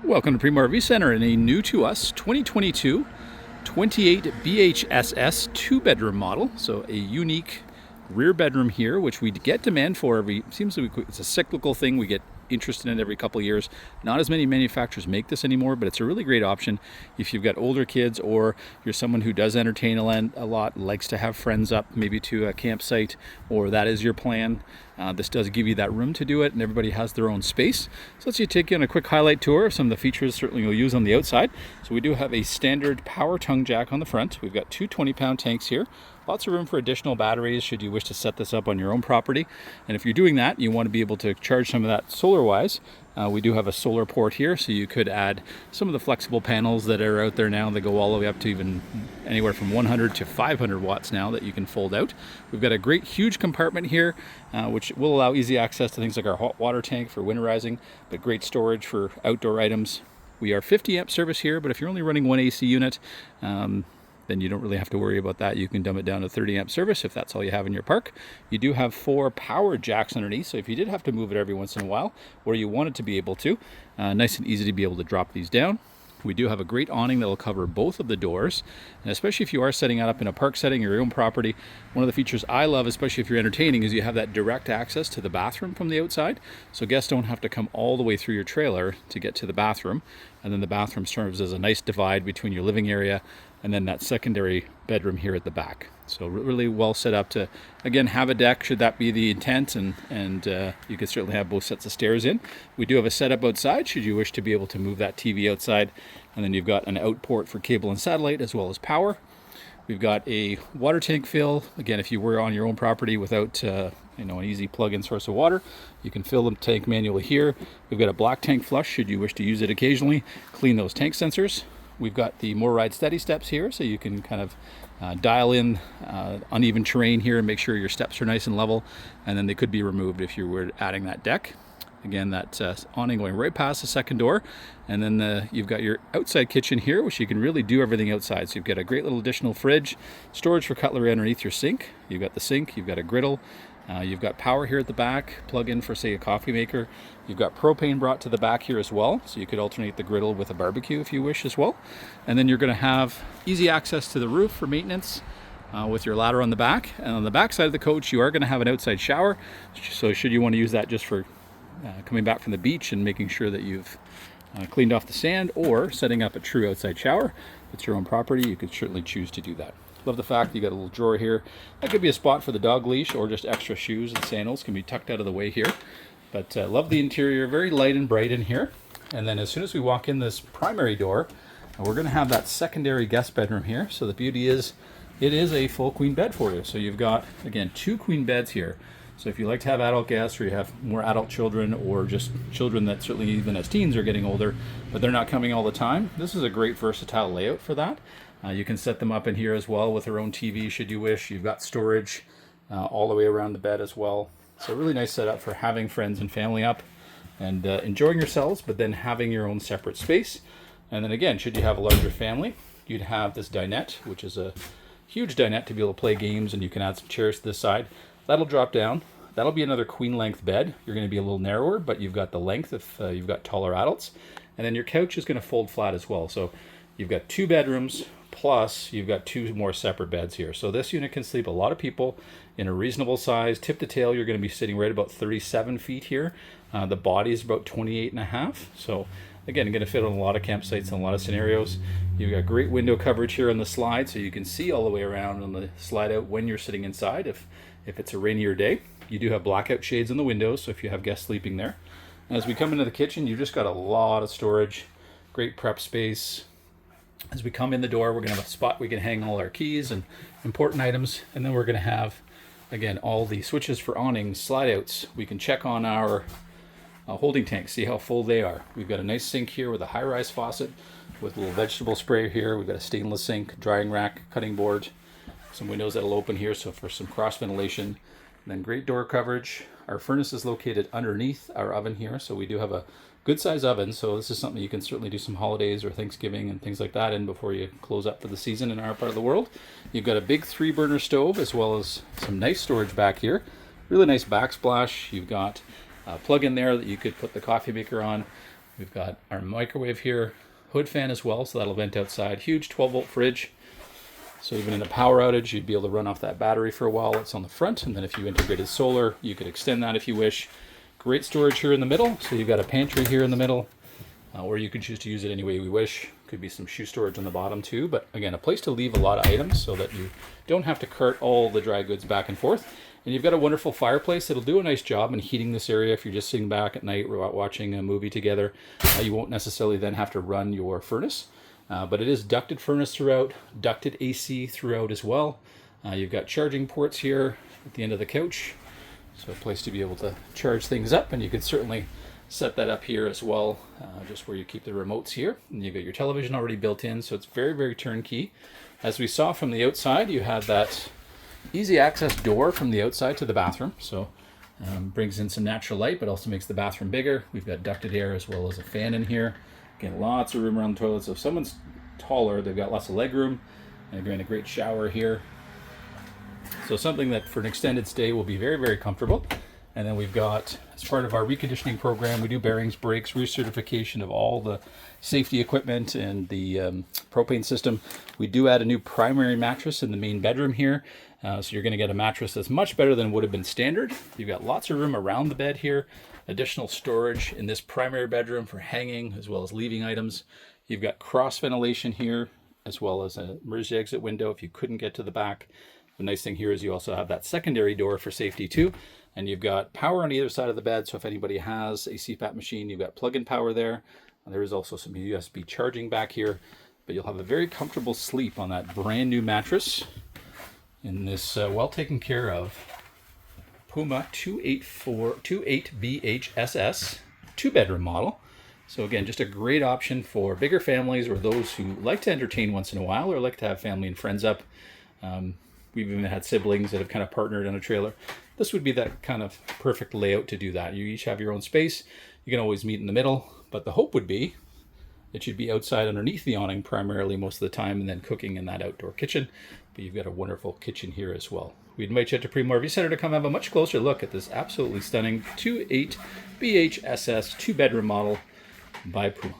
Welcome to Puma RV Center in a new to us 2022 28 BHSS 2-bedroom model. So a unique rear bedroom here, which we get demand for seems like it's a cyclical thing. We get interested in it every couple of years. Not as many manufacturers make this anymore, but it's a really great option if you've got older kids or you're someone who does entertain a lot, likes to have friends up maybe to a campsite, or that is your plan. This does give you that room to do it, and everybody has their own space. So let's take you on a quick highlight tour of some of the features certainly you'll use on the outside. So we do have a standard power tongue jack on the front. We've got two 20-pound tanks here. Lots of room for additional batteries should you wish to set this up on your own property. And if you're doing that, you want to be able to charge some of that solar-wise. We do have a solar port here, so you could add some of the flexible panels that are out there now. They go all the way up to even anywhere from 100 to 500 watts now that you can fold out. We've got a great huge compartment here, which will allow easy access to things like our hot water tank for winterizing, but great storage for outdoor items. We are 50 amp service here, but if you're only running one AC unit, then you don't really have to worry about that. You can dumb it down to 30 amp service if that's all you have in your park. You do have 4 power jacks underneath, so if you did have to move it every once in a while, or you wanted to be able to, nice and easy to be able to drop these down. We do have a great awning that will cover both of the doors, and especially if you are setting it up in a park setting or your own property, one of the features I love, especially if you're entertaining, is you have that direct access to the bathroom from the outside, so guests don't have to come all the way through your trailer to get to the bathroom, and then the bathroom serves as a nice divide between your living area and then that secondary bedroom here at the back. So really well set up to, again, have a deck should that be the intent, and you can certainly have both sets of stairs in. We do have a setup outside should you wish to be able to move that TV outside, and then you've got an out port for cable and satellite as well as power. We've got a water tank fill. Again, if you were on your own property without an easy plug-in source of water, you can fill the tank manually here. We've got a black tank flush should you wish to use it occasionally, clean those tank sensors. We've got the More Ride Steady steps here, so you can kind of dial in uneven terrain here and make sure your steps are nice and level, and then they could be removed if you were adding that deck. Again, that awning going right past the second door, and then you've got your outside kitchen here, which you can really do everything outside. So you've got a great little additional fridge, storage for cutlery underneath your sink. You've got the sink, you've got a griddle, you've got power here at the back, plug in for, say, a coffee maker. You've got propane brought to the back here as well, so you could alternate the griddle with a barbecue if you wish as well. And then you're going to have easy access to the roof for maintenance with your ladder on the back. And on the back side of the coach, you are going to have an outside shower, so should you want to use that just for coming back from the beach and making sure that you've cleaned off the sand, or setting up a true outside shower. If it's your own property, you could certainly choose to do that. Love the fact that you got a little drawer here. That could be a spot for the dog leash, or just extra shoes and sandals can be tucked out of the way here. But love the interior, very light and bright in here. And then as soon as we walk in this primary door, we're going to have that secondary guest bedroom here. So the beauty is, it is a full queen bed for you. So you've got, again, 2 queen beds here. So if you like to have adult guests, or you have more adult children, or just children that certainly even as teens are getting older, but they're not coming all the time, this is a great versatile layout for that. You can set them up in here as well with their own TV should you wish. You've got storage all the way around the bed as well. So really nice setup for having friends and family up and enjoying yourselves, but then having your own separate space. And then again, should you have a larger family, you'd have this dinette, which is a huge dinette to be able to play games, and you can add some chairs to this side. That'll drop down. That'll be another queen length bed. You're going to be a little narrower, but you've got the length if you've got taller adults. And then your couch is going to fold flat as well. So you've got 2 bedrooms, plus you've got 2 more separate beds here. So this unit can sleep a lot of people in a reasonable size. Tip to tail, you're going to be sitting right about 37 feet here. The body is about 28.5. So again, going to fit on a lot of campsites and a lot of scenarios. You've got great window coverage here on the slide, so you can see all the way around on the slide out when you're sitting inside if it's a rainier day. You do have blackout shades in the windows, so if you have guests sleeping there. And as we come into the kitchen, you've just got a lot of storage, great prep space. As we come in the door, we're going to have a spot we can hang all our keys and important items, and then we're going to have, again, all the switches for awnings, slide outs. We can check on our holding tanks, see how full they are. We've got a nice sink here with a high-rise faucet with a little vegetable sprayer here. We've got a stainless sink, drying rack, cutting board, some windows that'll open here so for some cross ventilation. And then great door coverage. Our furnace is located underneath our oven here, so we do have a good size oven, so this is something you can certainly do some holidays or Thanksgiving and things like that in before you close up for the season in our part of the world. You've got a big 3-burner stove as well as some nice storage back here. Really nice backsplash. You've got a plug in there that you could put the coffee maker on. We've got our microwave here, hood fan as well, so that'll vent outside. Huge 12-volt fridge. So even in a power outage, you'd be able to run off that battery for a while. It's on the front, and then if you integrated solar, you could extend that if you wish. Great storage here in the middle. So you've got a pantry here in the middle, or you could choose to use it any way we wish. Could be some shoe storage on the bottom too, but again, a place to leave a lot of items so that you don't have to cart all the dry goods back and forth. And you've got a wonderful fireplace that'll do a nice job in heating this area. If you're just sitting back at night watching a movie together, you won't necessarily then have to run your furnace. But it is ducted furnace throughout, ducted AC throughout as well. You've got charging ports here at the end of the couch. So a place to be able to charge things up, and you could certainly set that up here as well, just where you keep the remotes here. And you've got your television already built in, so it's very, very turnkey. As we saw from the outside, you have that easy access door from the outside to the bathroom. So brings in some natural light, but also makes the bathroom bigger. We've got ducted air as well as a fan in here. Again, lots of room around the toilet. So if someone's taller, they've got lots of leg room. And again, a great shower here. So something that for an extended stay will be very, very comfortable. And then we've got, as part of our reconditioning program, we do bearings, brakes, recertification of all the safety equipment and the propane system. We do add a new primary mattress in the main bedroom here. So you're going to get a mattress that's much better than would have been standard. You've got lots of room around the bed here. Additional storage in this primary bedroom for hanging as well as leaving items. You've got cross ventilation here as well as an emergency exit window if you couldn't get to the back. The nice thing here is you also have that secondary door for safety too. And you've got power on either side of the bed. So if anybody has a CPAP machine, you've got plug-in power there. And there is also some USB charging back here. But you'll have a very comfortable sleep on that brand new mattress in this well taken care of Puma 28BHSS 2-bedroom model. So again, just a great option for bigger families or those who like to entertain once in a while or like to have family and friends up. We've even had siblings that have kind of partnered on a trailer. This would be that kind of perfect layout to do that. You each have your own space. You can always meet in the middle, but the hope would be that you'd be outside underneath the awning primarily most of the time and then cooking in that outdoor kitchen. But you've got a wonderful kitchen here as well. We'd invite you to Puma RV Center to come have a much closer look at this absolutely stunning 28BHSS 2-bedroom model by Puma.